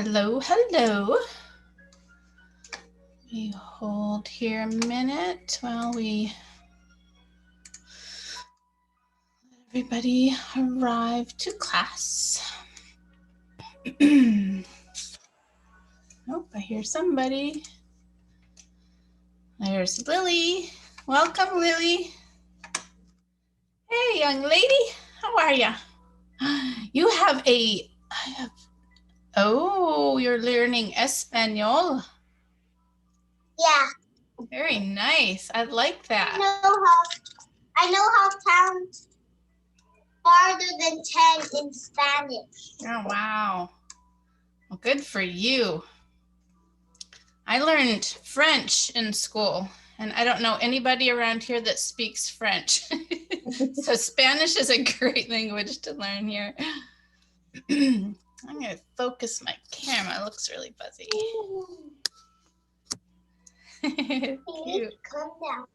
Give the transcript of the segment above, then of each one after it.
Hello, hello. We hold here a minute while we let everybody arrive to class. Nope, I hear somebody. There's Lily. Welcome, Lily. Hey, young lady. How are ya? You have oh, you're learning Espanol. Yeah. Very nice. I like that. I know how count farther than 10 in Spanish. Oh, wow. Well, good for you. I learned French in school, and I don't know anybody around here that speaks French. So Spanish is a great language to learn here. I'm going to focus my camera. It looks really fuzzy. Cute. Come down.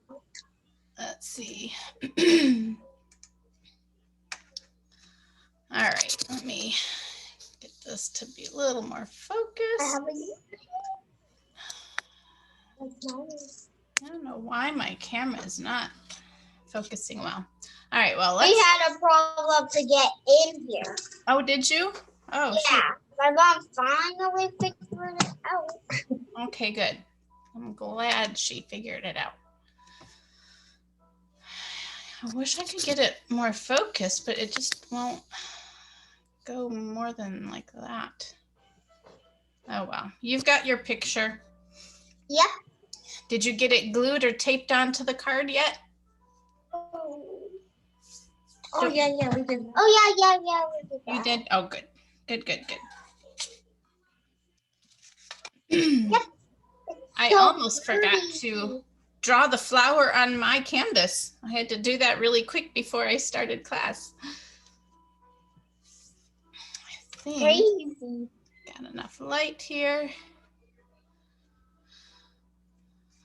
Let's see. All right, let me get this to be a little more focused. I don't know why my camera is not focusing well. All right, well, let's... We had a problem to get in here. Oh, did you? Oh, yeah. shoot. My mom finally figured it out. Okay, good. I'm glad she figured it out. I wish I could get it more focused, but it just won't go more than like that. Oh, well. You've got your picture. Yep. Did you get it glued or taped onto the card yet? Oh, yeah, we did. Oh, yeah, we did that. You did? Oh, good. Good. Yep. I almost forgot to draw the flower on my canvas. I had to do that really quick before I started class. I think Crazy. Got enough light here.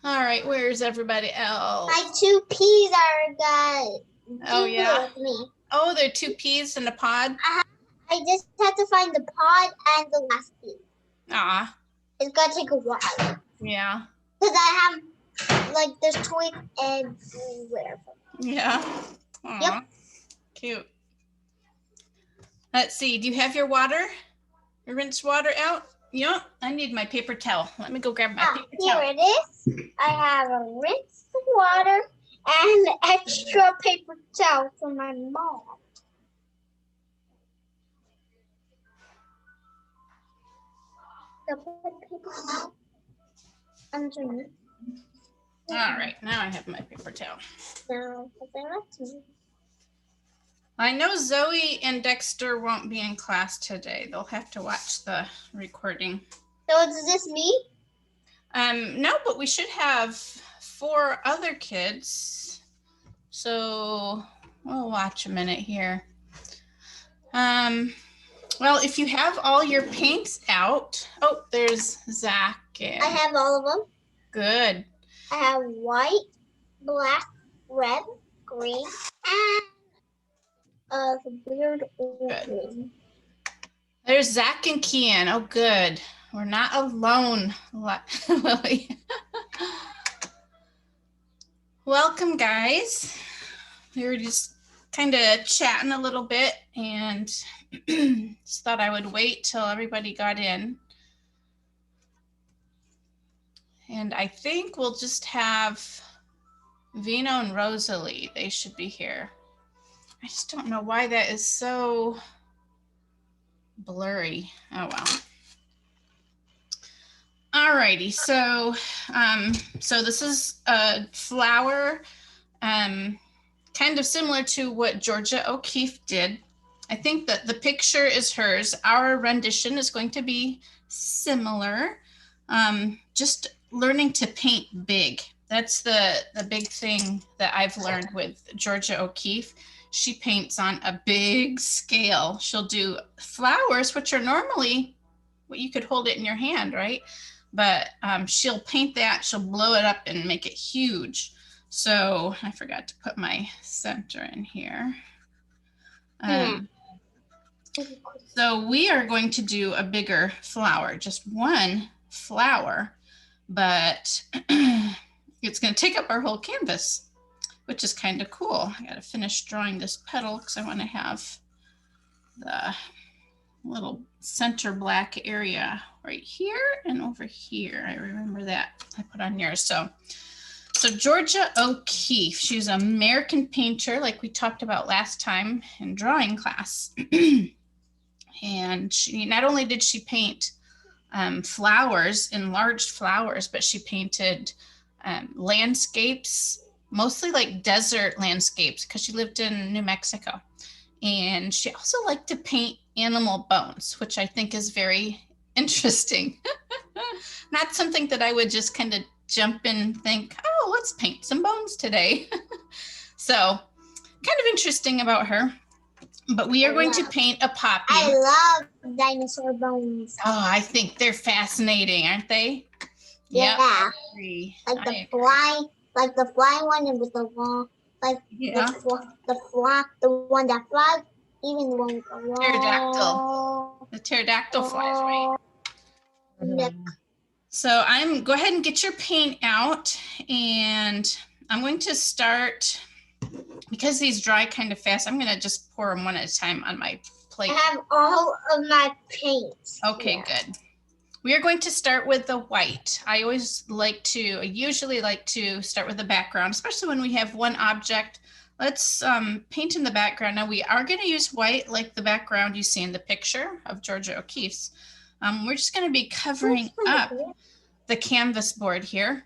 All right, where's everybody else? My 2 peas are got. Oh, yeah. With me. Oh, there are 2 peas in a pod? I just had to find the pod and the last pea. Ah. It's going to take a while. Yeah. Because I have, like, there's twigs everywhere. Yeah. Aww. Yep. Cute. Let's see. Do you have your water? Your rinsed water out? Yep. I need my paper towel. Let me go grab my paper towel. Here it is. I have a rinsed water and extra paper towel for my mom. So put paper towel underneath. All right. Now I have my paper towel. Now put that up to me. I know Zoe and Dexter won't be in class today. They'll have to watch the recording. So is this me? No, but we should have 4 other kids. So we'll watch a minute here. Well, if you have all your paints out. Oh, there's Zach. I have all of them. Good. I have white, black, red, green, and weird orange. There's Zach and Kian. Oh, good. We're not alone, Lily. Welcome, guys. We were just kind of chatting a little bit and just thought I would wait till everybody got in. And I think we'll just have Vino and Rosalie. They should be here. I just don't know why that is so blurry. Oh, well. Alrighty, so this is a flower, kind of similar to what Georgia O'Keeffe did. I think that the picture is hers. Our rendition is going to be similar. Just learning to paint big. That's the big thing that I've learned with Georgia O'Keeffe. She paints on a big scale. She'll do flowers, which are normally what you could hold it in your hand, right? But she'll paint that, she'll blow it up and make it huge. So I forgot to put my center in here. So we are going to do a bigger flower, just one flower, but it's going to take up our whole canvas, which is kind of cool. I got to finish drawing this petal because I want to have the little center black area right here and over here. I remember that I put on yours. So Georgia O'Keeffe, she's an American painter like we talked about last time in drawing class. And she, not only did she paint flowers, enlarged flowers, but she painted landscapes, mostly like desert landscapes because she lived in New Mexico. And she also liked to paint animal bones, which I think is very interesting. Not something that I would just kind of jump in and think, oh, let's paint some bones today. So kind of interesting about her. But we are going to paint a poppy. I love dinosaur bones. Oh, I think they're fascinating, aren't they? Yeah. Yep. Like the fly one and with the wall. Like yeah. the one that flies, even the one with the wall. Pterodactyl. The pterodactyl flies, right? Look. So go ahead and get your paint out, and I'm going to start, because these dry kind of fast, I'm going to just pour them one at a time on my plate. I have all of my paints. Okay, good. We are going to start with the white. I usually like to start with the background, especially when we have one object. Let's paint in the background. Now we are going to use white like the background you see in the picture of Georgia O'Keeffe's. We're just going to be covering up the canvas board here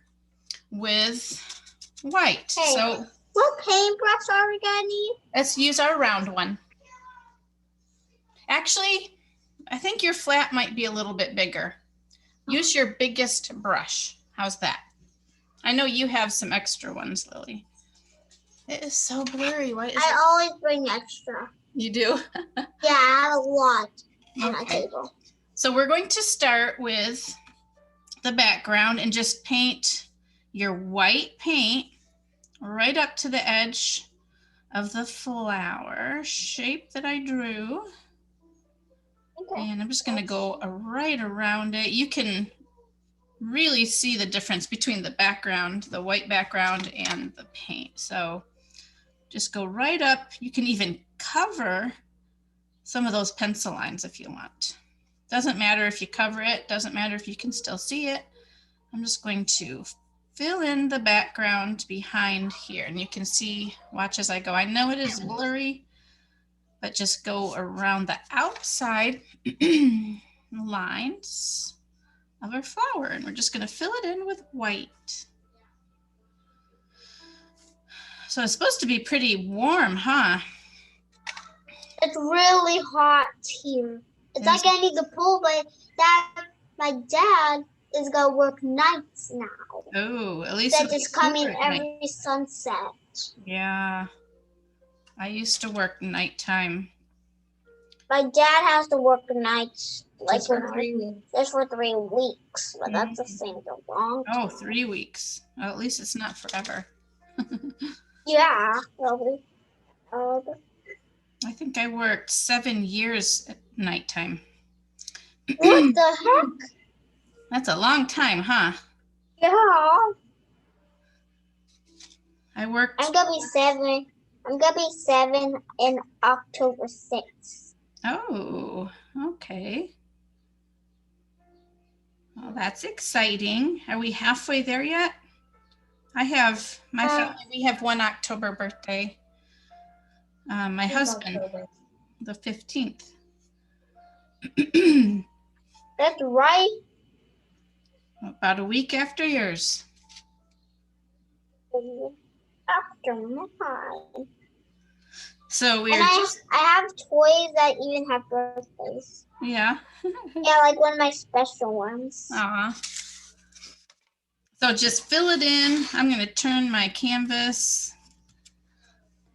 with white. Hey, so what paintbrush are we going to need? Let's use our round one. Actually, I think your flat might be a little bit bigger. Use your biggest brush. How's that? I know you have some extra ones, Lily. It is so blurry. Why is I always bring extra. You do? Yeah, I have a lot on my table. So we're going to start with the background and just paint your white paint right up to the edge of the flower shape that I drew. Okay. And I'm just going to go right around it. You can really see the difference between the background, the white background, and the paint. So just go right up. You can even cover some of those pencil lines if you want. Doesn't matter if you cover it, doesn't matter if you can still see it. I'm just going to fill in the background behind here, and you can see, watch as I go. I know it is blurry, but just go around the outside lines of our flower, and we're just going to fill it in with white. So it's supposed to be pretty warm, huh? It's really hot here. It's like I need the pool, but my dad is going to work nights now. Oh, at least it's just coming every sunset. Yeah. I used to work nighttime. My dad has to work nights like for 3 weeks. Just for 3 weeks, but that's the same a long time. Oh, 3 weeks. Well, at least it's not forever. Yeah, probably. I think I worked 7 years at nighttime. What the heck? That's a long time, huh? Yeah. I worked. I'm gonna be 7. I'm gonna be 7 in October 6th. Oh, okay. Well, that's exciting. Are we halfway there yet? I have my family. We have one October birthday. My husband, October. The 15th. That's right. About a week after yours. After mine. So I have toys that even have birthdays. Yeah. Yeah, like one of my special ones. So just fill it in. I'm going to turn my canvas,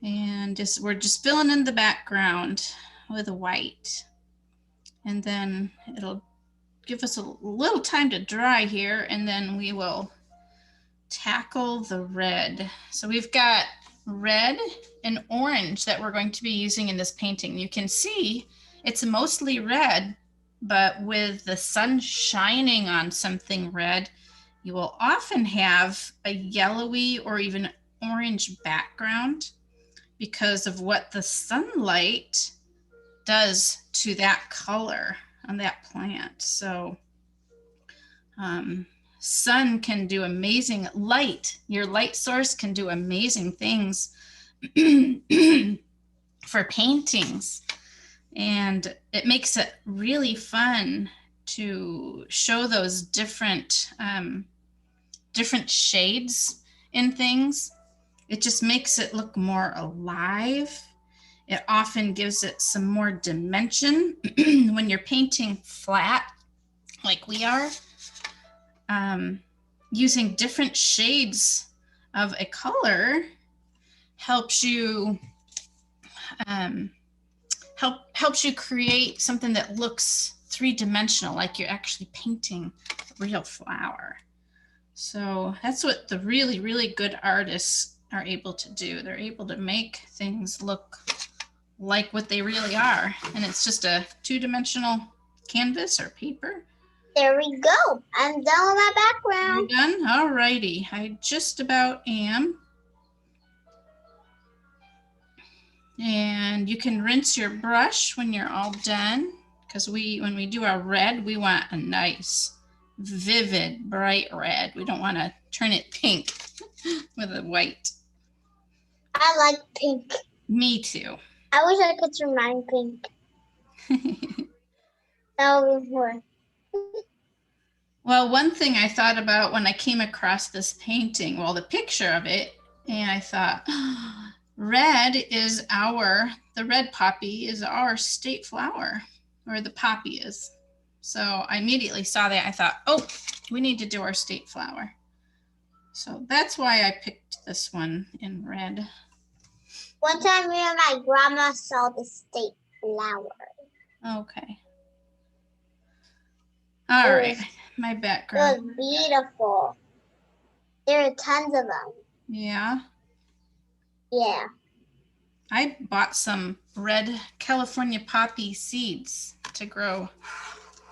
and we're just filling in the background with white. And then it'll give us a little time to dry here, and then we will tackle the red. So we've got red and orange that we're going to be using in this painting. You can see It's mostly red, but with the sun shining on something red, you will often have a yellowy or even orange background because of what the sunlight does to that color on that plant. So sun can do amazing light. Your light source can do amazing things for paintings. And it makes it really fun to show those different shades in things. It just makes it look more alive. It often gives it some more dimension when you're painting flat like we are. Using different shades of a color helps you helps you create something that looks three-dimensional, like you're actually painting a real flower. So that's what the really, really good artists are able to do. They're able to make things look like what they really are. And it's just a two-dimensional canvas or paper. There we go. I'm done with my background. You're done? All righty. I just about am. And you can rinse your brush when you're all done, because when we do our red, we want a nice, vivid, bright red. We don't want to turn it pink with a white. I like pink. Me too. I wish I could turn mine pink. That would be more. Well, one thing I thought about when I came across this painting, well, the picture of it, and I thought, oh, the red poppy is our state flower, or the poppy is. So I immediately saw that. I thought, oh, we need to do our state flower. So that's why I picked this one in red. One time me and my grandma saw the state flower. Okay. All right, my background. It was beautiful. There are tons of them. Yeah. Yeah. I bought some red California poppy seeds to grow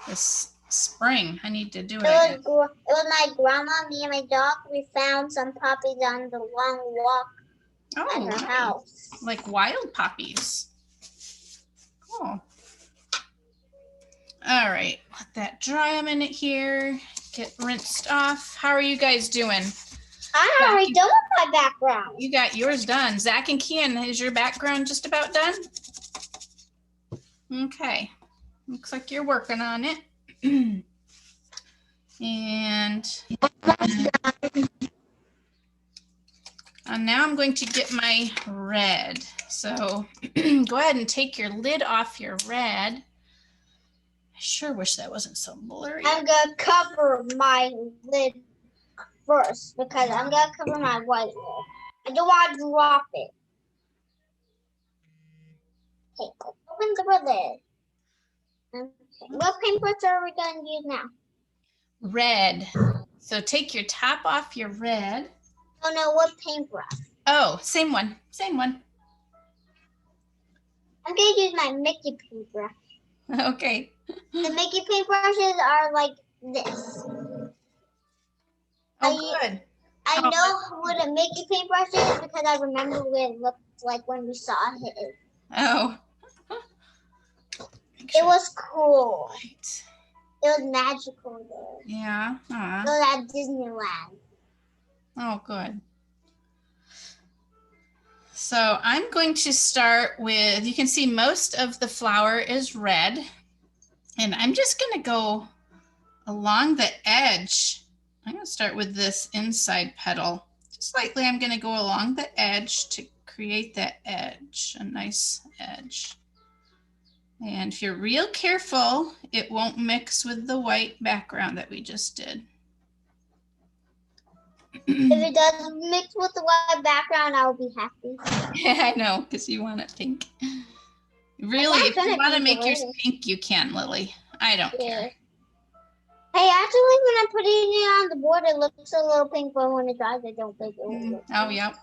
this spring. I need to do it. It was my grandma, me, and my dog. We found some poppies on the long walk at her house. Like wild poppies. Cool. All right, let that dry a minute here. Get rinsed off. How are you guys doing? I'm already done with my background. You got yours done. Zach and Kian, is your background just about done? Okay. Looks like you're working on it. And now I'm going to get my red. So go ahead and take your lid off your red. I sure wish that wasn't so blurry. I'm going to cover my lid first because I'm going to cover my white lid. I don't want to drop it. Okay, open the lid. Okay. What paintbrush are we going to use now? Red. So take your top off your red. Oh no, what paintbrush? Oh, same one. Same one. I'm going to use my Mickey paintbrush. Okay. The Mickey paintbrushes are like this. Oh, good. I know what a Mickey paintbrush is because I remember what it looked like when we saw it. Oh. It was cool. Right. It was magical there. Yeah. It was at Disneyland. Oh, good. So I'm going to start with, you can see most of the flower is red. And I'm just going to go along the edge. I'm going to start with this inside petal. Just lightly, I'm going to go along the edge to create that edge, a nice edge. And if you're real careful, it won't mix with the white background that we just did. If it does mix with the white background, I'll be happy. Yeah, I know, because you want it pink. Really, if you want to make yours pink, you can, Lily. I don't care. Hey, actually, when I'm putting it on the board, it looks a little pink, but when it dries, I don't think it will. Oh, yeah.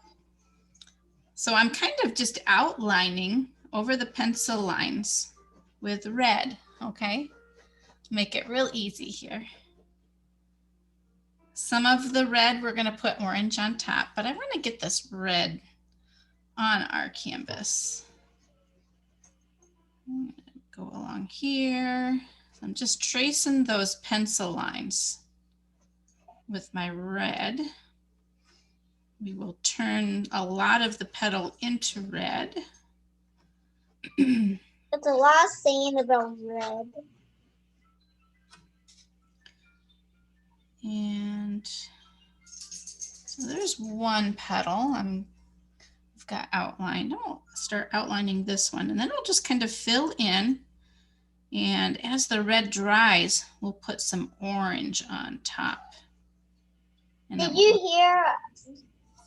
So I'm kind of just outlining over the pencil lines. with red, okay? Make it real easy here. Some of the red we're gonna put orange on top, but I wanna get this red on our canvas. Go along here. I'm just tracing those pencil lines with my red. We will turn a lot of the petal into red. That's a lot of saying about red. And so there's one petal I've got outlined. I'll start outlining this one, and then I'll just kind of fill in. And as the red dries, we'll put some orange on top. And did you hear,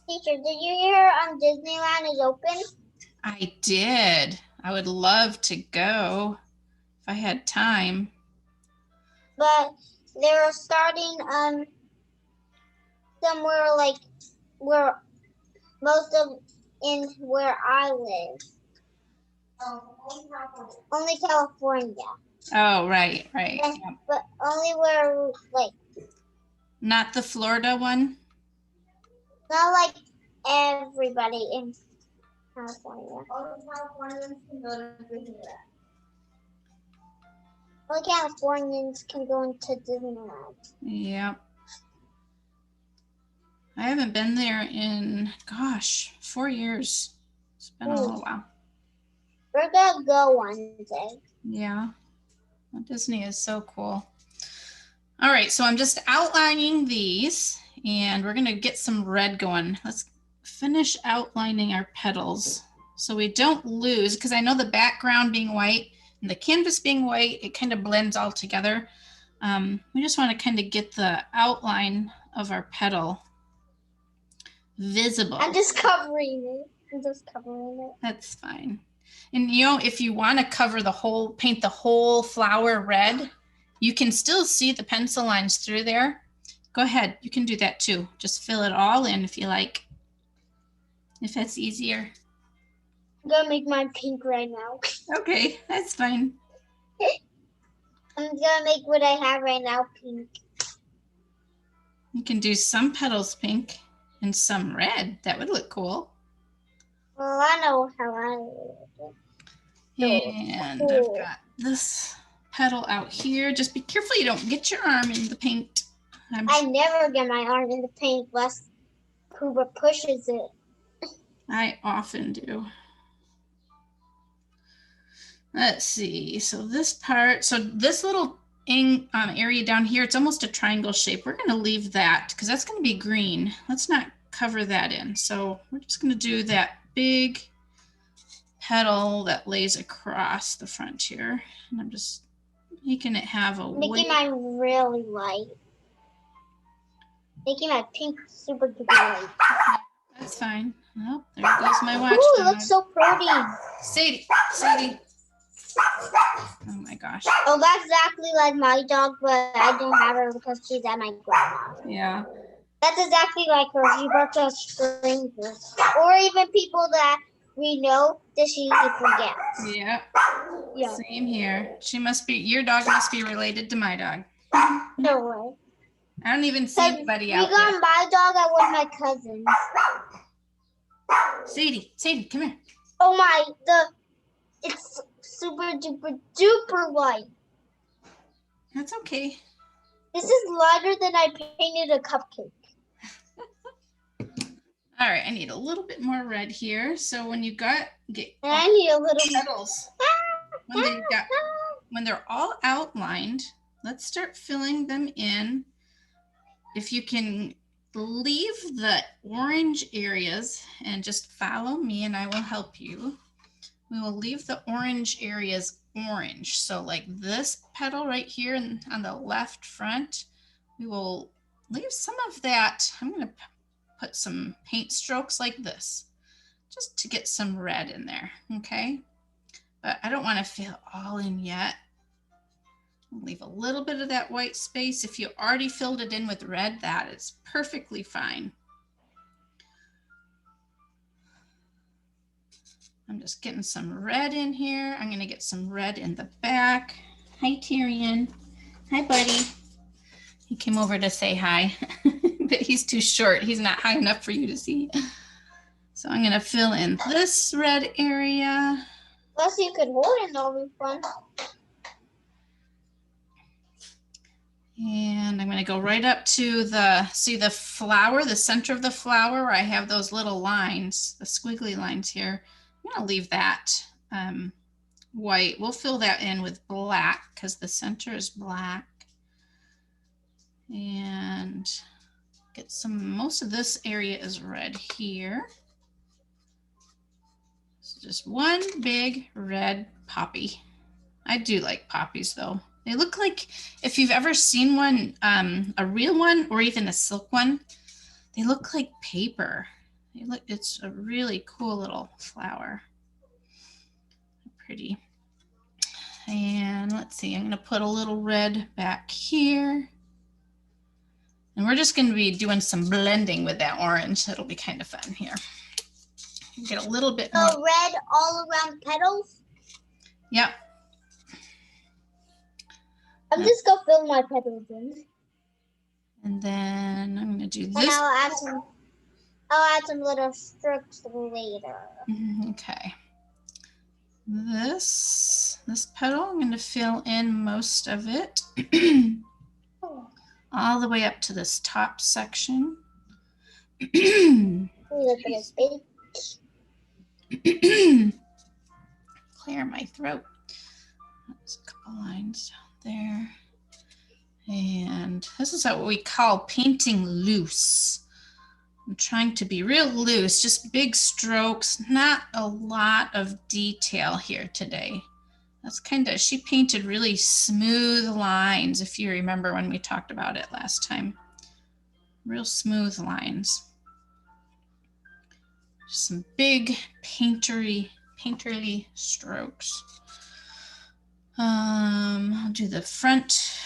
teacher, did you hear Disneyland is open? I did. I would love to go if I had time. But they're starting somewhere like where most of in where I live. Only California. Oh, right. And, yeah. But only where like. Not the Florida one? Not like everybody in California. All the Californians can go to Disneyland. All Californians can go into Disneyland. Yep. I haven't been there in, gosh, 4 years. It's been a little while. We're gonna go one day. Yeah. Well, Disney is so cool. All right, so I'm just outlining these, and we're gonna get some red going. Let's finish outlining our petals so we don't lose, because I know the background being white and the canvas being white, it kind of blends all together. We just want to kind of get the outline of our petal visible. I'm just covering it. That's fine. And you know, if you want to cover the whole, paint the whole flower red, you can still see the pencil lines through there. Go ahead, you can do that too. Just fill it all in if you like, if that's easier. I'm gonna make mine pink right now. Okay, that's fine. I'm gonna make what I have right now pink. You can do some petals pink and some red. That would look cool. Well, I know how I do it. And cool. I've got this petal out here. Just be careful you don't get your arm in the paint. I never get my arm in the paint unless Cooper pushes it. I often do. Let's see. So this part, so this little area down here, it's almost a triangle shape. We're going to leave that because that's going to be green. Let's not cover that in. So we're just going to do that big petal that lays across the front here. And I'm just making it have a making mine really light. Making my pink super duper light. That's fine. Oh, there goes my watch. Ooh, it looks so pretty. Sadie. Oh my gosh. Oh, that's exactly like my dog, but I don't have her because she's at my grandma's. Yeah. That's exactly like her. She barks at strangers. Or even people that we know that she forgets. Yeah. Same here. She must be, your dog must be related to my dog. No way. I don't even see anybody out there. We got my dog at one of my cousins. Sadie, come here. Oh my, it's super duper duper light. That's okay. This is lighter than I painted a cupcake. All right, I need a little bit more red here. So when you I need a little petals, when they're all outlined, let's start filling them in. If you can leave the orange areas and just follow me and I will help you. We will leave the orange areas orange. So like this petal right here on the left front, we will leave some of that. I'm going to put some paint strokes like this just to get some red in there. Okay. But I don't want to fill all in yet. Leave a little bit of that white space. If you already filled it in with red, that is perfectly fine. I'm just getting some red in here. I'm gonna get some red in the back. Hi, Tyrion. Hi, buddy. He came over to say hi, but he's too short. He's not high enough for you to see. So I'm gonna fill in this red area. Plus you could hold it, that'll be fun. And I'm gonna go right up to see the flower, the center of the flower where I have those little lines, the squiggly lines here. I'm gonna leave that white. We'll fill that in with black because the center is black. And get most of this area is red here. So just one big red poppy. I do like poppies though. They look like, if you've ever seen one, a real one or even a silk one, they look like paper. It's a really cool little flower. Pretty. And let's see, I'm gonna put a little red back here. And we're just gonna be doing some blending with that orange. That'll be kind of fun here. Get a little bit more. So red all around petals? Yep. I'm just gonna fill my petals in. And then I'm gonna do this. And I'll add some little strokes later. Okay. This petal, I'm gonna fill in most of it. All the way up to this top section. Clear my throat. That's a couple lines down there. And this is what we call painting loose. I'm trying to be real loose, just big strokes, not a lot of detail here today. That's she painted really smooth lines, if you remember when we talked about it last time. Real smooth lines. Just some big painterly strokes. I'll do the front,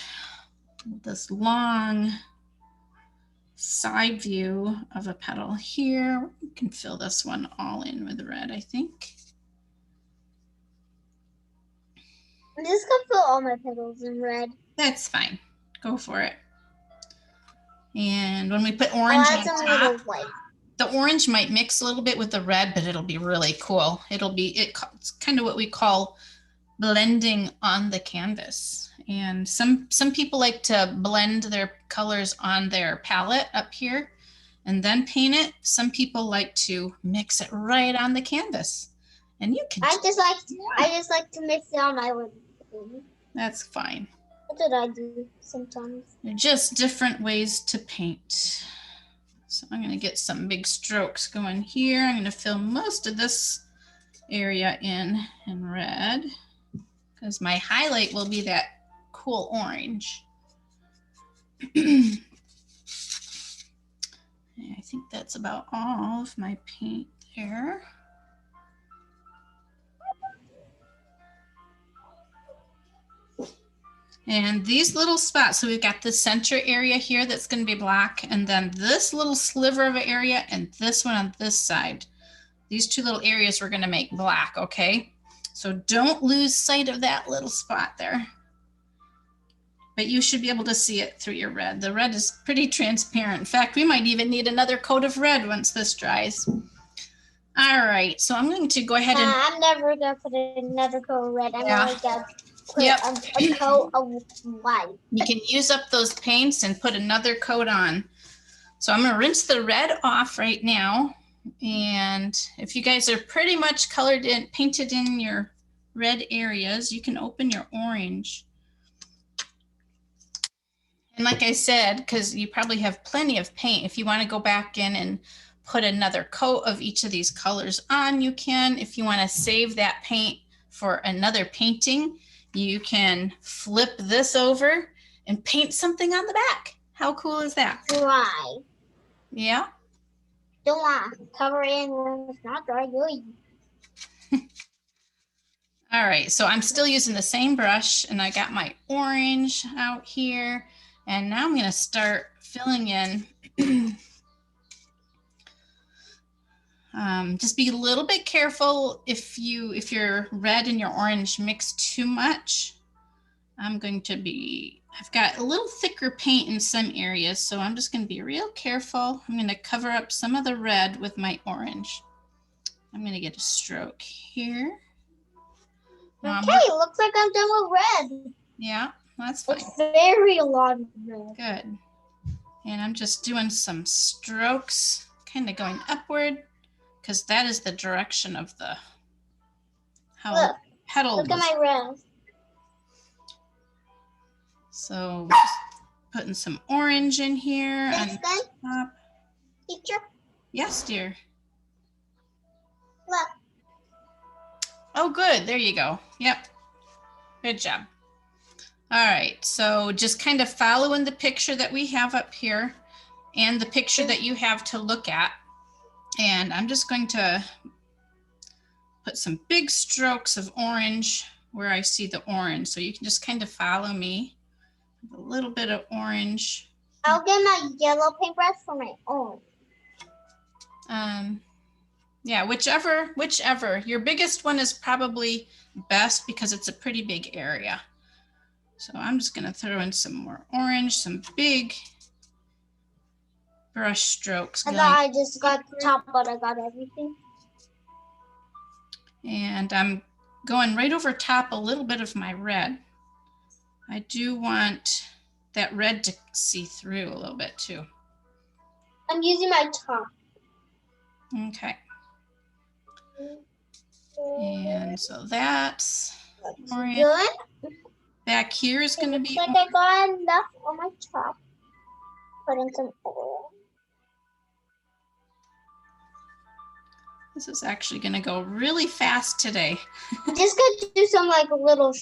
this long side view of a petal here. We can fill this one all in with red, I think. I'm just gonna fill all my petals in red. That's fine. Go for it. And when we put orange on top, the orange might mix a little bit with the red, but it'll be really cool. It's kind of what we call blending on the canvas. And some people like to blend their colors on their palette up here and then paint it. Some people like to mix it right on the canvas. And you can I just like to mix it on my lid. That's fine. That's what I do sometimes. They're just different ways to paint. So I'm going to get some big strokes going here. I'm going to fill most of this area in red because my highlight will be that cool orange. I think that's about all of my paint there. And these little spots, so we've got the center area here that's going to be black, and then this little sliver of an area and this one on this side. These two little areas we're going to make black, okay? So don't lose sight of that little spot there. But you should be able to see it through your red. The red is pretty transparent. In fact, we might even need another coat of red once this dries. All right, so I'm going to go ahead and... I'm never going to put another coat of red. I'm only going to put a coat of white. You can use up those paints and put another coat on. So I'm going to rinse the red off right now. And if you guys are pretty much painted in your red areas, you can open your orange. And like I said, because you probably have plenty of paint, if you want to go back in and put another coat of each of these colors on, you can. If you want to save that paint for another painting, you can flip this over and paint something on the back. How cool is that? Dry. Yeah. Don't want to cover it in when it's not dry, do you? All right, so I'm still using the same brush and I got my orange out here. And now I'm going to start filling in Just be a little bit careful if your red and your orange mix too much. I've got a little thicker paint in some areas, so I'm just going to be real careful. I'm going to cover up some of the red with my orange. I'm going to get a stroke here. Okay, looks like I'm done with red. Yeah, that's fine. It's very a lot of red. Good. And I'm just doing some strokes, kind of going upward, because that is the direction of how the petal. Look at my red. So just putting some orange in here. That's good. Teacher? Yes, dear. Look. Oh, good. There you go. Yep. Good job. All right. So just kind of following the picture that we have up here and the picture that you have to look at. And I'm just going to put some big strokes of orange where I see the orange. So you can just kind of follow me. A little bit of orange. I'll get my yellow paintbrush for my orange. Yeah, whichever. Your biggest one is probably best because it's a pretty big area. So I'm just going to throw in some more orange, some big brush strokes. I thought I just got the top, but I got everything. And I'm going right over top a little bit of my red. I do want that red to see through a little bit too. I'm using my top. Okay. And so that's orange. Good. Back here is going to be like orange. I got enough on my top. Put in some oil. This is actually going to go really fast today. Just going to do some like little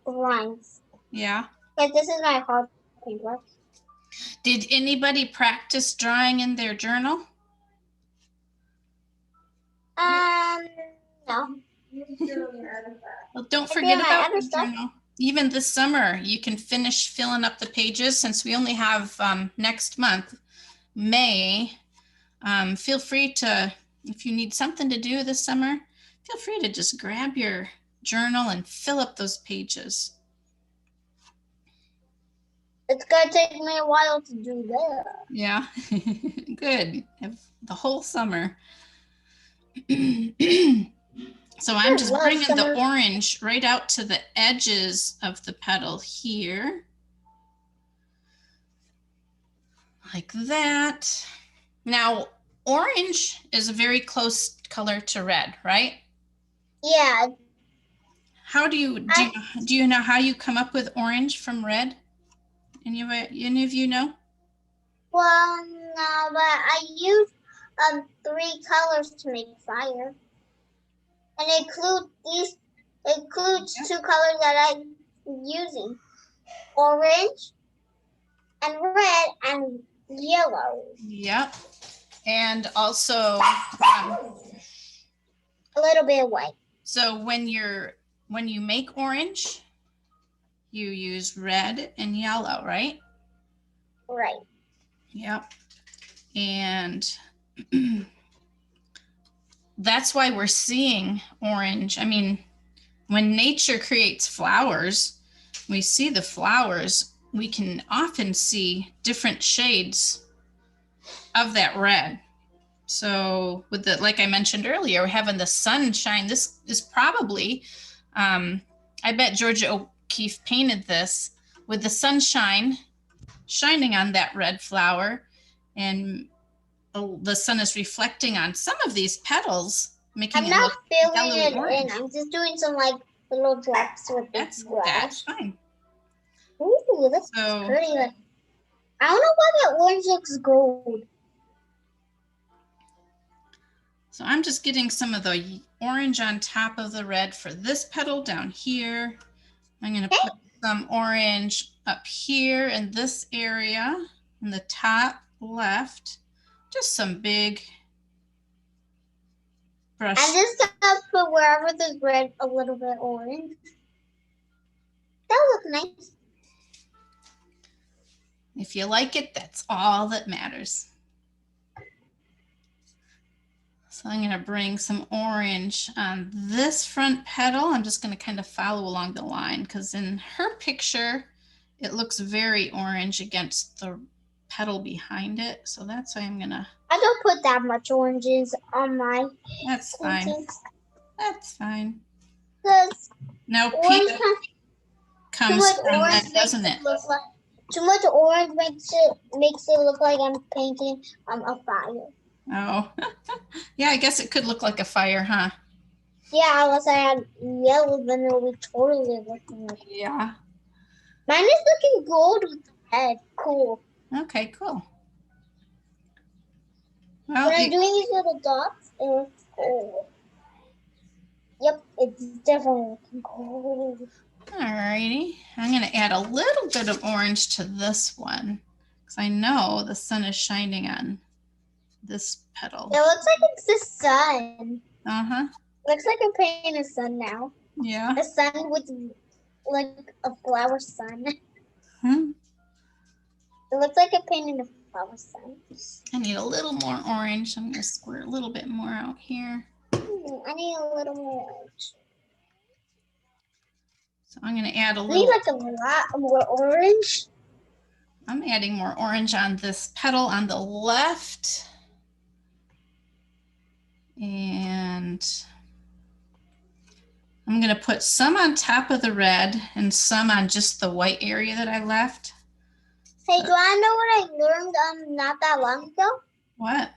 lines. Yeah. Like this is my hard paintbrush. Did anybody practice drawing in their journal? No. Well, don't forget about your journal. Even this summer, you can finish filling up the pages since we only have next month, May. Feel free to, if you need something to do this summer, feel free to just grab your journal and fill up those pages. It's going to take me a while to do that. Yeah, good. The whole summer. So I'm just bringing the orange right out to the edges of the petal here. Like that. Now, orange is a very close color to red, right? Yeah. How do you know how you come up with orange from red? Any of you know? Well, no, but I use 3 colors to make fire. And it includes 2 colors that I'm using. Orange and red and yellow. Yep. And also a little bit of white. So when you make orange, you use red and yellow, right? Right. Yep. And that's why we're seeing orange. I mean, when nature creates flowers, we see the flowers, we can often see different shades of that red. So with the, like I mentioned earlier, we're having the sunshine. This is probably, I bet Georgia O'Keeffe painted this with the sunshine shining on that red flower, and the sun is reflecting on some of these petals, making I'm it not look filling it orange. in. I'm just doing some little drops with this brush. That's fine. Ooh, that's pretty. I don't know why that orange looks gold. So I'm just getting some of the orange on top of the red for this petal down here. I'm going to put some orange up here in this area in the top left. Just some big brush. I'm just going to put wherever there's red a little bit orange. That looks nice. If you like it, that's all that matters. So I'm going to bring some orange on this front petal. I'm just going to kind of follow along the line because in her picture, it looks very orange against the petal behind it. So that's why I'm going to... I don't put that much oranges on my That's fine. That's fine. Because now pink comes from that, doesn't it? Too much orange makes it look like I'm painting a fire. Oh, yeah, I guess it could look like a fire, huh? Yeah, unless I had yellow, then it would be totally looking like. Yeah. Mine is looking gold with red. Cool. Okay, cool. Well, when I'm doing these little dots, it looks gold. Yep, it's definitely looking gold. Alrighty, I'm going to add a little bit of orange to this one because I know the sun is shining on this petal. It looks like it's the sun. Uh-huh. Looks like I'm painting a sun now. Yeah. A sun with like a flower sun. Hmm. It looks like I'm painting a flower sun. I need a little more orange. I'm going to squirt a little bit more out here. I need a little more orange. So I'm going to add a little. I need like a lot more orange. I'm adding more orange on this petal on the left. And I'm going to put some on top of the red and some on just the white area that I left. Hey, do I know what I learned not that long ago? What?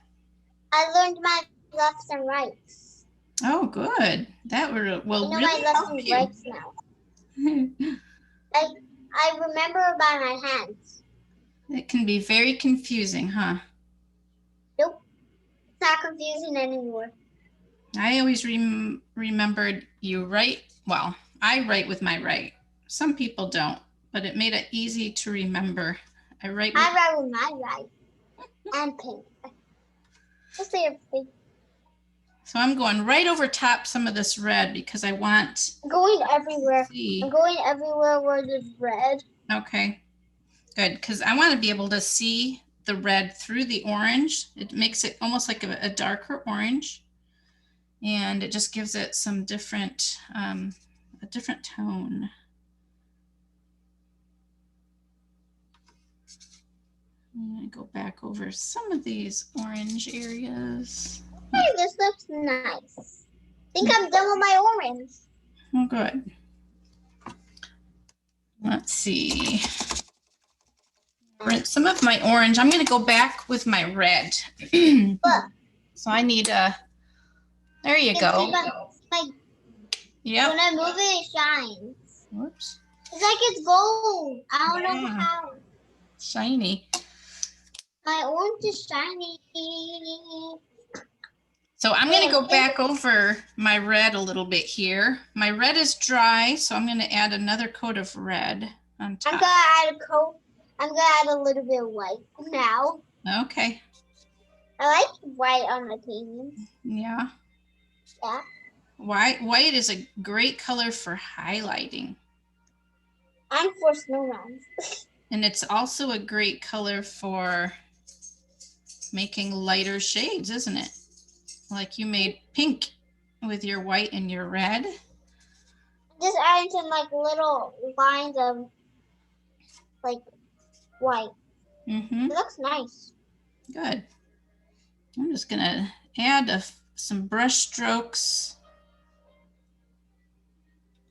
I learned my lefts and rights. Oh, good. That will really my lefts help and you. rights now. I remember by my hands. It can be very confusing, huh? Nope. It's not confusing anymore. I always remembered you write. Well, I write with my right. Some people don't, but it made it easy to remember. I write with my right and pink. Just say everything. So I'm going right over top some of this red because I want... Going everywhere. I'm going everywhere where there's red. Okay, good. Because I want to be able to see the red through the orange. It makes it almost like a darker orange. And it just gives it some different, a different tone. I'm going to go back over some of these orange areas. Hey, this looks nice. I think I'm done with my orange. Oh, good. Let's see. Some of my orange, I'm going to go back with my red. So I need a, there you go. Yep. When I move it, it shines. Whoops. It's like it's gold. I don't know how. Shiny. My orange is shiny. So I'm going to go back over my red a little bit here. My red is dry, so I'm going to add another coat of red on top. I'm going to add a coat. I'm going to add a little bit of white now. Okay. I like white on my paintings. Yeah. Yeah. White is a great color for highlighting. And for snowmen. And it's also a great color for making lighter shades, isn't it? Like you made pink with your white and your red. Just adding some like little lines of like white. Mm-hmm. It looks nice. Good. I'm just gonna add some brush strokes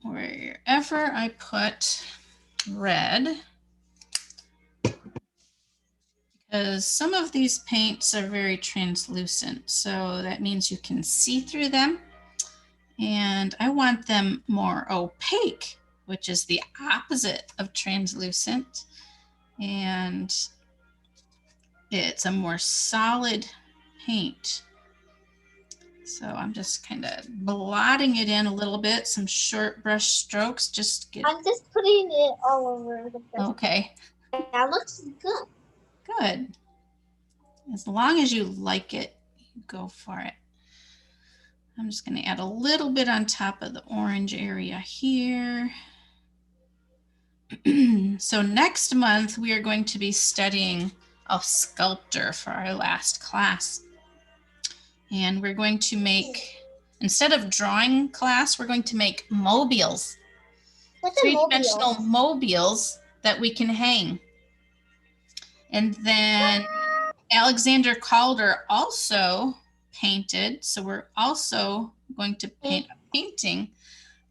wherever I put red. Because some of these paints are very translucent, so that means you can see through them. And I want them more opaque, which is the opposite of translucent. And it's a more solid paint. So I'm just kind of blotting it in a little bit, some short brush strokes. I'm just putting it all over the place. Okay. That looks good. Good. As long as you like it, you go for it. I'm just going to add a little bit on top of the orange area here. So next month, we are going to be studying a sculptor for our last class. And we're going to make, instead of drawing class, we're going to make mobiles. What's Three-dimensional mobiles that we can hang. And then Alexander Calder also painted, so we're also going to paint a painting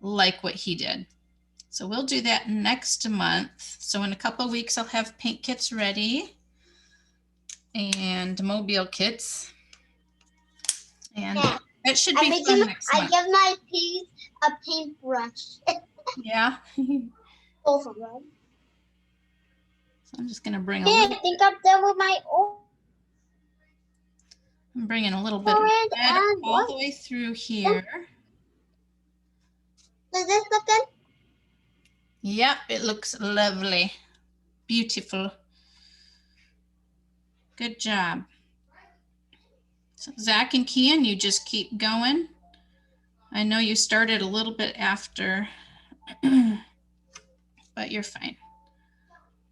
like what he did. So we'll do that next month. So in a couple of weeks, I'll have paint kits ready and mobile kits. And it should be fun next month. I give my piece a paintbrush. Yeah. Both of them. So I'm just going to bring a little. I think I'm done with my orange. I'm bringing a little bit of red all the way through here. Does this look good? Yep, it looks lovely. Beautiful. Good job. So Zach and Kian, you just keep going. I know you started a little bit after, but you're fine.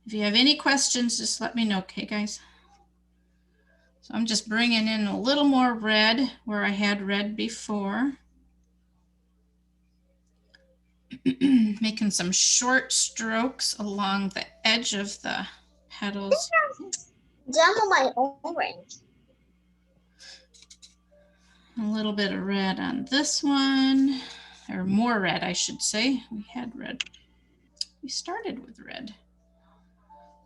If you have any questions, just let me know, okay, guys? So I'm just bringing in a little more red where I had red before. Making some short strokes along the edge of the petals. Done with my orange. A little bit of red on this one, or more red, I should say. We had red. We started with red.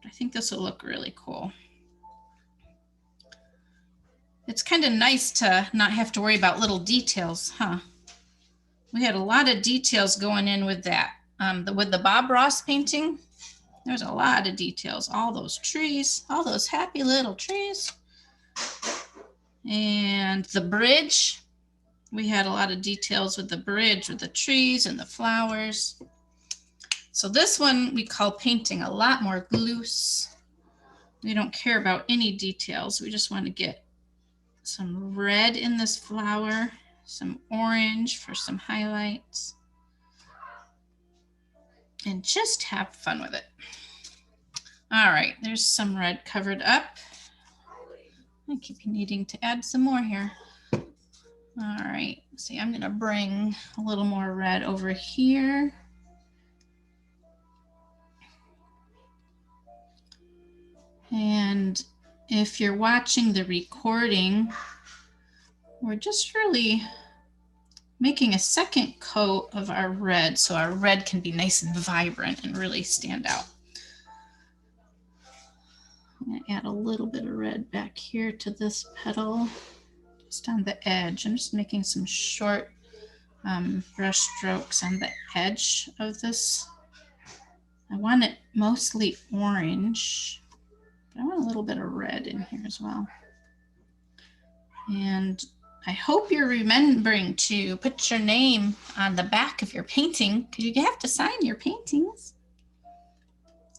I think this will look really cool. It's kind of nice to not have to worry about little details, huh? We had a lot of details going in with that. With the Bob Ross painting, there's a lot of details. All those trees, all those happy little trees. And the bridge, we had a lot of details with the bridge, with the trees and the flowers. So this one we call painting a lot more loose. We don't care about any details. We just want to get some red in this flower, some orange for some highlights, and just have fun with it. All right, there's some red covered up. I keep needing to add some more here. All right, see, I'm gonna bring a little more red over here. And if you're watching the recording, we're just really making a second coat of our red so our red can be nice and vibrant and really stand out. I'm going to add a little bit of red back here to this petal, just on the edge. I'm just making some short brush strokes on the edge of this. I want it mostly orange, but I want a little bit of red in here as well. And I hope you're remembering to put your name on the back of your painting, because you have to sign your paintings.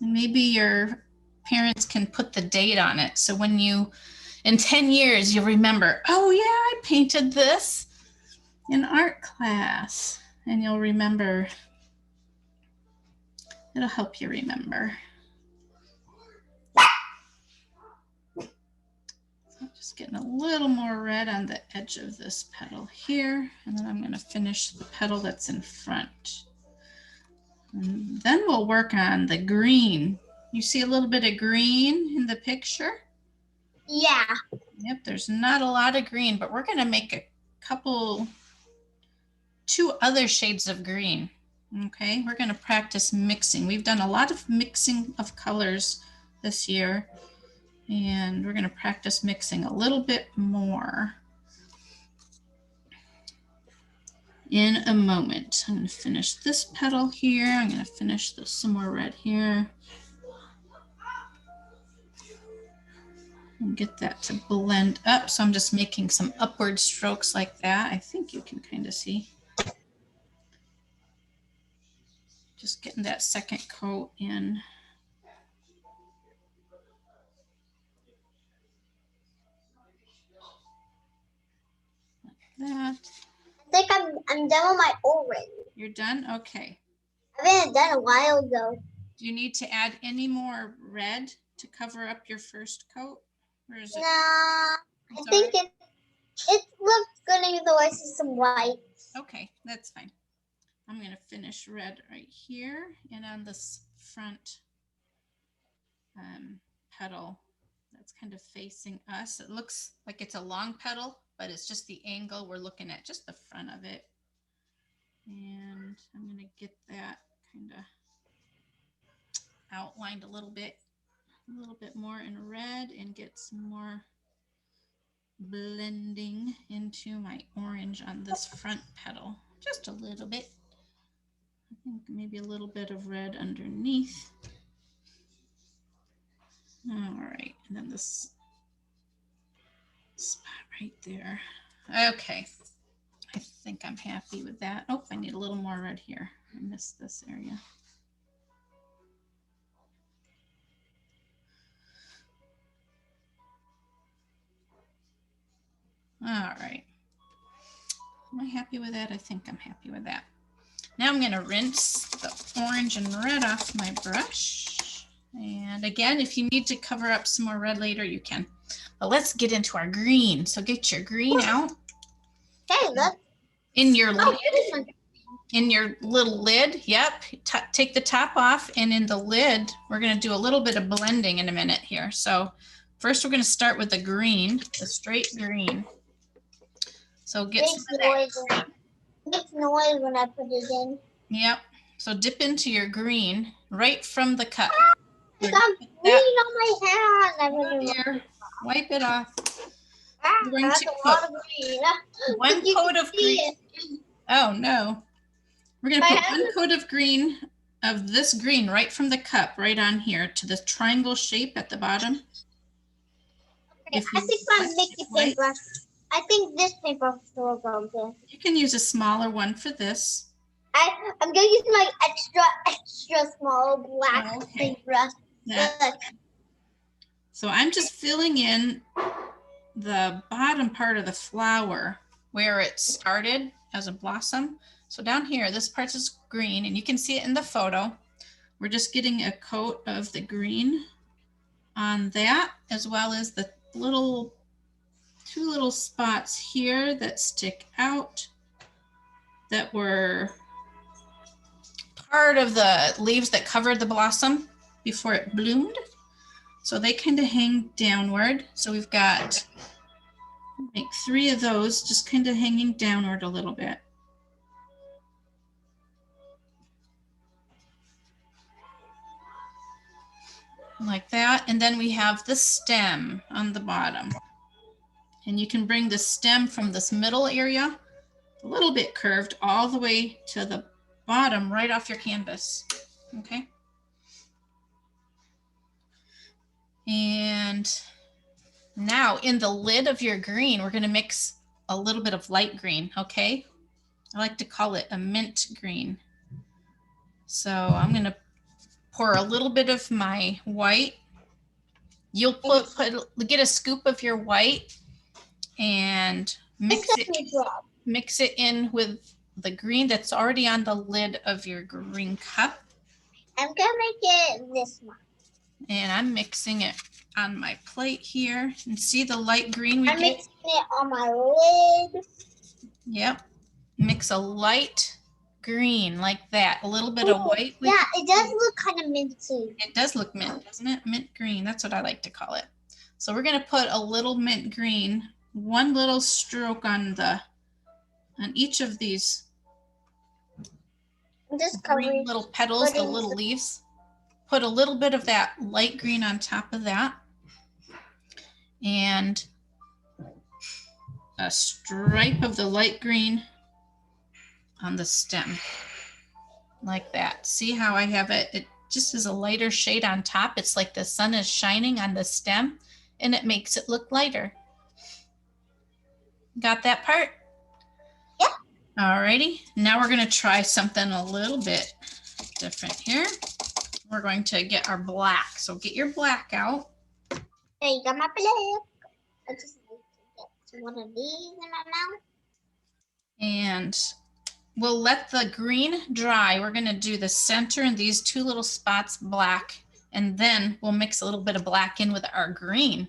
And maybe your parents can put the date on it. So when you, in 10 years, you'll remember, oh yeah, I painted this in art class. And you'll remember, it'll help you remember. Just getting a little more red on the edge of this petal here, and then I'm going to finish the petal that's in front. And then we'll work on the green. You see a little bit of green in the picture? Yeah. Yep, there's not a lot of green, but we're going to make a couple, 2 other shades of green. Okay, we're going to practice mixing. We've done a lot of mixing of colors this year. And we're going to practice mixing a little bit more in a moment. I'm going to finish this petal here. I'm going to finish this some more red here. And get that to blend up. So I'm just making some upward strokes like that. I think you can kind of see. Just getting that second coat in. That. I think I'm done with my orange. You're done? Okay. I've been done a while ago. Do you need to add any more red to cover up your first coat? Or is it? Nah, I think it's It looks good even though I see some white. Okay, that's fine. I'm going to finish red right here and on this front petal that's kind of facing us. It looks like it's a long petal, but it's just the angle we're looking at, just the front of it. And I'm going to get that kind of outlined a little bit more in red and get some more blending into my orange on this front petal. Just a little bit. I think maybe a little bit of red underneath. All right, and then this spot right there. Okay, I think I'm happy with that. Oh, I need a little more red here. I missed this area. All right. Am I happy with that? I think I'm happy with that. Now I'm going to rinse the orange and red off my brush. And again, if you need to cover up some more red later, you can. But let's get into our green. So get your green out. Okay, look. In your lid. In your little lid, yep. Take the top off, and in the lid, we're going to do a little bit of blending in a minute here. So first we're going to start with the green, the straight green. So get some of that. Makes noise when I put it in. Yep. So dip into your green right from the cup. I got green on my hand. Here, wipe it off. We're going to put one coat of green. Oh no. We're going to put one coat of green, of this green, right from the cup, right on here to the triangle shape at the bottom. Okay, I think I'm making paper. I think this paper will go good. You can use a smaller one for this. I'm going to use my extra small black paper. So I'm just filling in the bottom part of the flower where it started as a blossom. So down here, this part is green, and you can see it in the photo. We're just getting a coat of the green on that, as well as the two little spots here that stick out that were part of the leaves that covered the blossom before it bloomed. So they kind of hang downward. So we've got like 3 of those just kind of hanging downward a little bit. Like that. And then we have the stem on the bottom. And you can bring the stem from this middle area, a little bit curved, all the way to the bottom right off your canvas. Okay. And now in the lid of your green, we're going to mix a little bit of light green. Okay. I like to call it a mint green. So I'm going to pour a little bit of my white. You'll get a scoop of your white and mix it in with the green that's already on the lid of your green cup. I'm gonna make it this one. And I'm mixing it on my plate here. And see the light green I'm mixing it on my lid. Yep. Mix a light green like that. A little bit of white. Yeah, it does look kind of minty. It does look mint, doesn't it? Mint green. That's what I like to call it. So we're going to put a little mint green, one little stroke on each of these green little petals, the little leaves. Put a little bit of that light green on top of that. And a stripe of the light green on the stem. Like that. See how I have it? It just is a lighter shade on top. It's like the sun is shining on the stem, and it makes it look lighter. Got that part? Yeah. Alrighty. Now we're going to try something a little bit different here. We're going to get our black. So get your black out. There you go, my black. I just need to get one of these in my mouth. And we'll let the green dry. We're going to do the center and these 2 little spots black, and then we'll mix a little bit of black in with our green.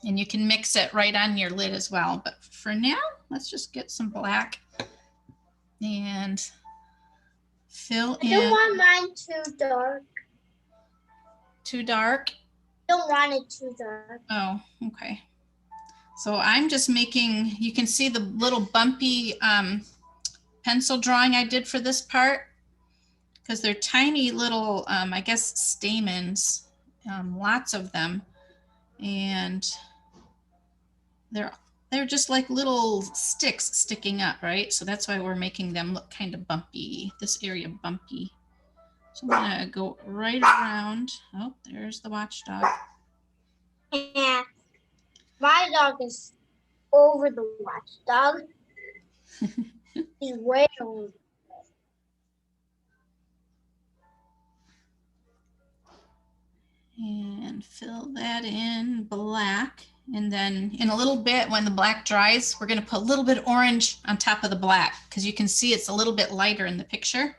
And you can mix it right on your lid as well. But for now, let's just get some black and fill in. I don't want mine too dark. Too dark? Don't want it too dark. Oh, okay. So I'm just making, you can see the little bumpy pencil drawing I did for this part, because they're tiny little, I guess, stamens, lots of them. And they're just like little sticks sticking up, right? So that's why we're making them look kind of bumpy, this area bumpy. So I'm gonna go right around. Oh, there's the watchdog. Yeah, my dog is over the watchdog. He's way over. And fill that in black. And then in a little bit, when the black dries, we're gonna put a little bit of orange on top of the black, because you can see it's a little bit lighter in the picture.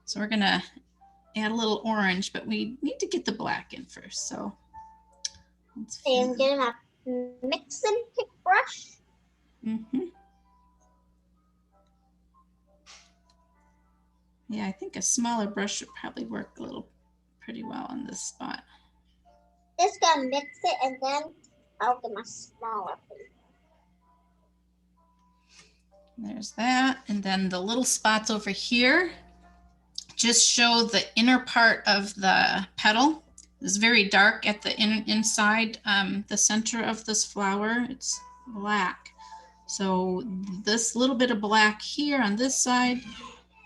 So we're gonna add a little orange, but we need to get the black in first. So I'm getting my mixing pick brush. Yeah, I think a smaller brush would probably work a little pretty well on this spot. Just gonna mix it and then I'll get my smaller piece. There's that. And then the little spots over here just show the inner part of the petal. It's very dark at the inside, the center of this flower. It's black. So this little bit of black here on this side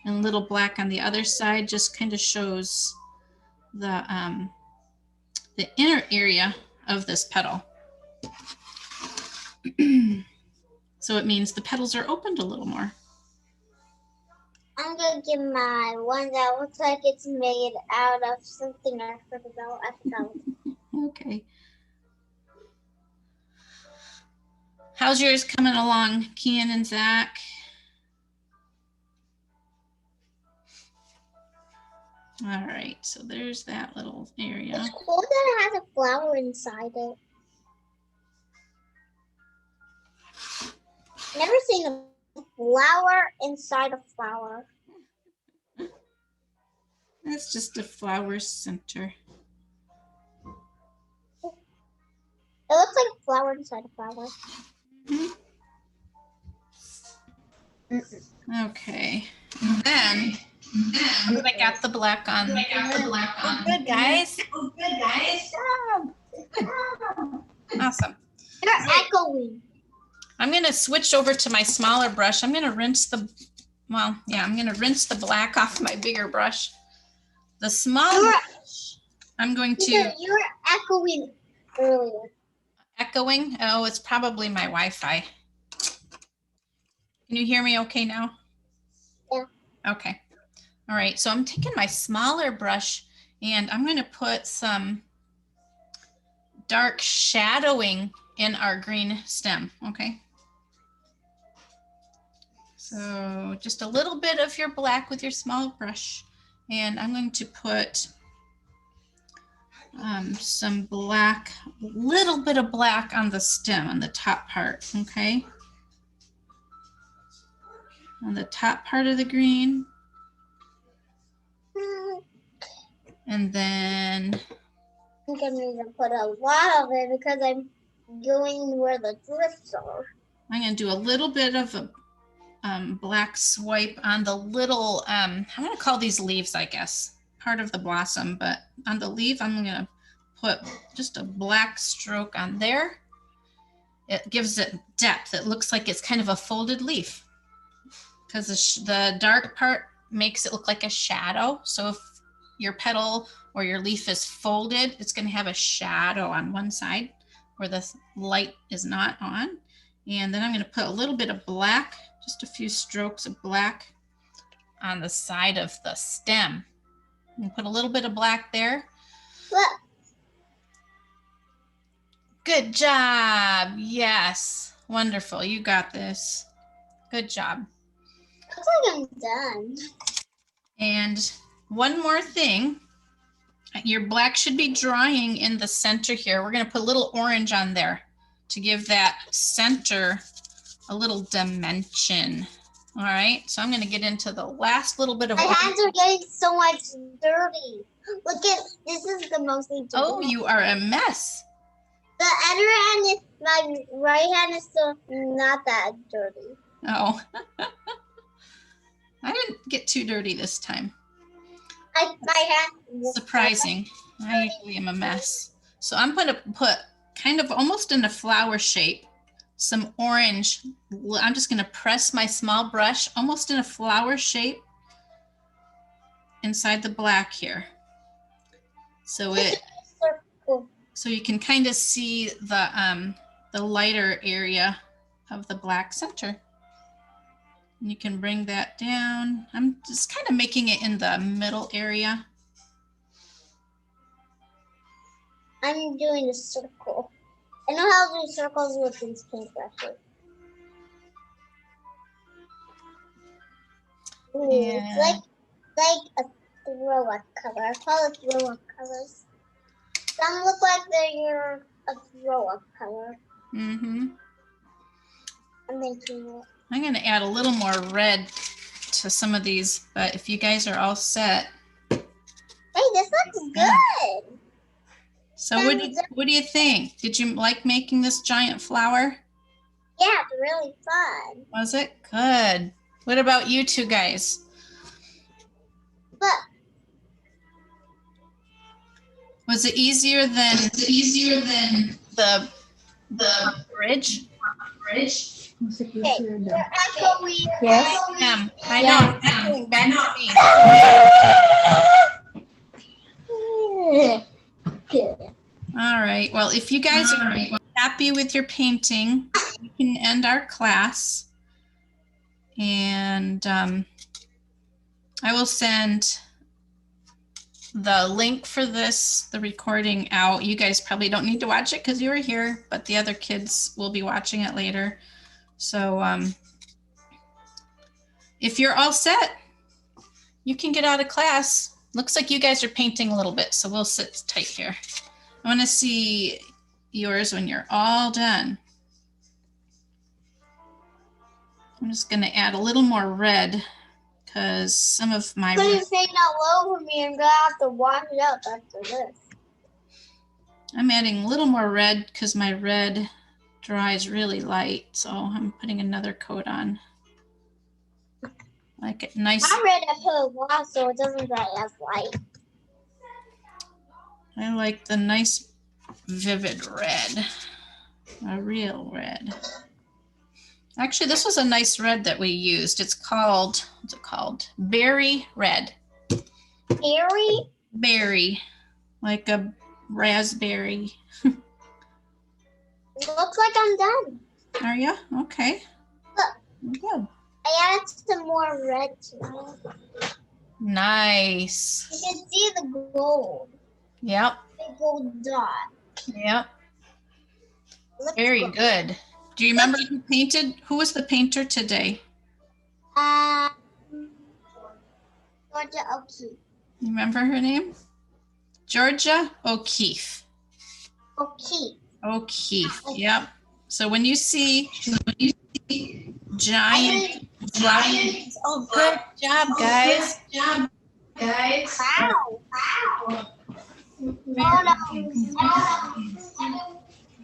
and a little black on the other side just kind of shows the inner area of this petal. So it means the petals are opened a little more. I'm gonna get my one that looks like it's made out of something I forgot. Okay. How's yours coming along, Kian and Zach? All right, so there's that little area. It's cool that it has a flower inside it. Never seen a flower inside a flower. That's just a flower center. It looks like a flower inside a flower. Okay, and then I got the black on. Oh, good guys. Oh, good guys. Awesome. You're echoing. I'm going to switch over to my smaller brush. I'm going to rinse the, well, yeah, I'm going to rinse the black off my bigger brush. The small brush, I'm going to. You were echoing earlier. Echoing? Oh, it's probably my Wi-Fi. Can you hear me okay now? Yeah. Okay. All right, so I'm taking my smaller brush and I'm going to put some dark shadowing in our green stem, okay? So just a little bit of your black with your small brush. And I'm going to put some black, little bit of black on the stem, on the top part, okay? On the top part of the green. And then I'm going to put a lot of it because I'm going where the drifts are. I'm going to do a little bit of a black swipe on the little, I'm going to call these leaves, I guess, part of the blossom, but on the leaf, I'm going to put just a black stroke on there. It gives it depth. It looks like it's kind of a folded leaf because the dark part makes it look like a shadow. So if your petal or your leaf is folded, it's going to have a shadow on one side where the light is not on. And then I'm going to put a little bit of black, just a few strokes of black on the side of the stem. And put a little bit of black there. Look. Good job. Yes. Wonderful. You got this. Good job. Looks like I'm done. And one more thing. Your black should be drying in the center here. We're going to put a little orange on there to give that center a little dimension. All right, so I'm going to get into the last little bit of my hands are getting so much dirty. Look at, this is the mostly dirty. Oh, you are a mess. The other hand is, my right hand is still not that dirty. Oh. I didn't get too dirty this time. My hand. Surprising. I usually am a mess. So I'm going to put kind of almost in a flower shape, some orange. I'm just going to press my small brush almost in a flower shape inside the black here. So you can kind of see the lighter area of the black center. And you can bring that down. I'm just kind of making it in the middle area. I'm doing a circle. I know how to do circles with these paintbrushes. It's like a throw-up color. I call it throw-up colors. Some look like they're a throw-up color. Mm-hmm. I'm making it. I'm going to add a little more red to some of these, but if you guys are all set. Hey, this looks good. So what do you think? Did you like making this giant flower? Yeah, it's really fun. Was it? Good. What about you two guys? Look. Was it easier than the bridge? Okay, you're echoing. Yes. I know. It's echoing back to me. All right. Well, if you guys are happy with your painting, we can end our class. And I will send the link for the recording out. You guys probably don't need to watch it because you were here, but the other kids will be watching it later. So if you're all set, you can get out of class. Looks like you guys are painting a little bit, so we'll sit tight here. I want to see yours when you're all done. I'm just going to add a little more red because some of my... You're paint all over me and gonna have to wash it up after this. I'm adding a little more red because my red dries really light, so I'm putting another coat on. Like it nice. I red I put a lot so it doesn't dry as light. I like the nice vivid red, a real red. Actually, this was a nice red that we used. It's called, what's it called? Berry red. Berry? Berry, like a raspberry. It looks like I'm done. Are you? Okay. Look. Good. I added some more red to it. Nice. You can see the gold. Yep. The gold dot. Yep. Looks Very good. Do you remember who painted? Who was the painter today? Georgia O'Keeffe. You remember her name? Georgia O'Keeffe. O'Keeffe. O'Keeffe. Yep. So when you see giant flowers, oh, good job, guys. Wow.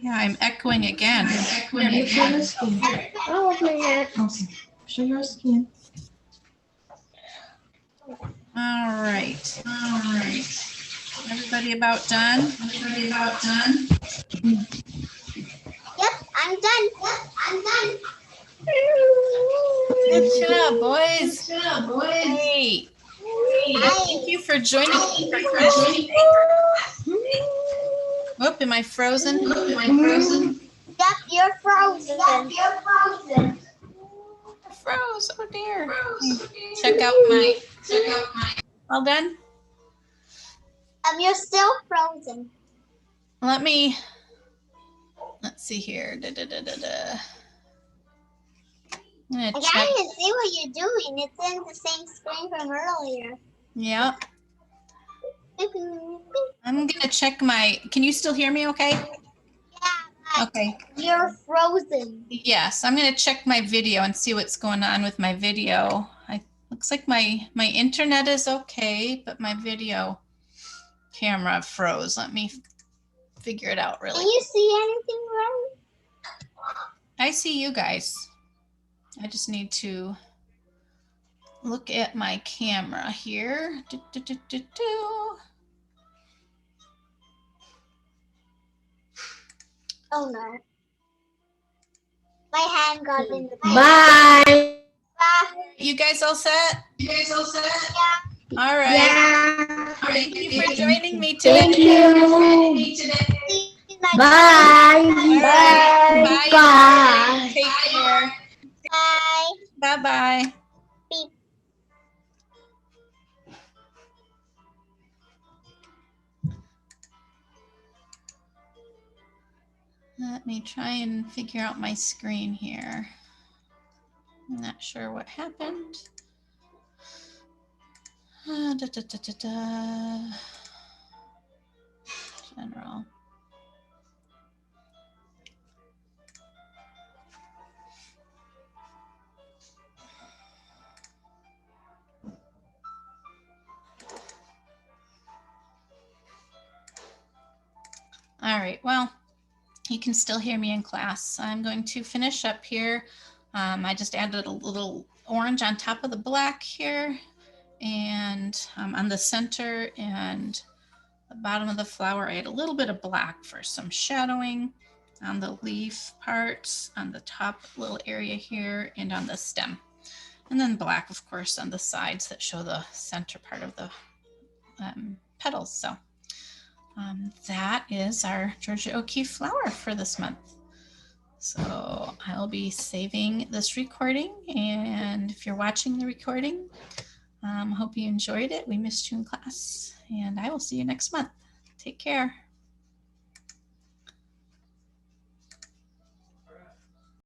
Yeah, I'm echoing again. Show your skin. All right. Everybody about done? Yep, I'm done. Good job, boys. Great. Thank you for joining me for class today. Whoop, am I frozen? Yep, you're frozen. Froze. Oh dear. Check out my. All done? You're still frozen. Let's see here. I can't even see what you're doing. It's in the same screen from earlier. Yep. I'm gonna check my, can you still hear me okay? Yeah. Okay. You're frozen. Yes, I'm gonna check my video and see what's going on with my video. Looks like my internet is okay, but my video camera froze. Let me figure it out really. Can you see anything, right? I see you guys. I just need to look at my camera here. Oh no. My hand got in the Bye. Bye. You guys all set? Yeah. All right. Yeah. Thank you for joining me today. Thank you. See you next Bye. Bye. Bye. Bye. Take care. Bye. Bye-bye. Beep. Let me try and figure out my screen here. I'm not sure what happened. General. All right, well, you can still hear me in class. I'm going to finish up here. I just added a little orange on top of the black here and on the center and the bottom of the flower. I had a little bit of black for some shadowing on the leaf parts, on the top little area here and on the stem. And then black, of course, on the sides that show the center part of the petals. So that is our Georgia O'Keeffe flower for this month. So I'll be saving this recording, and if you're watching the recording, hope you enjoyed it. We missed you in class, and I will see you next month. Take care.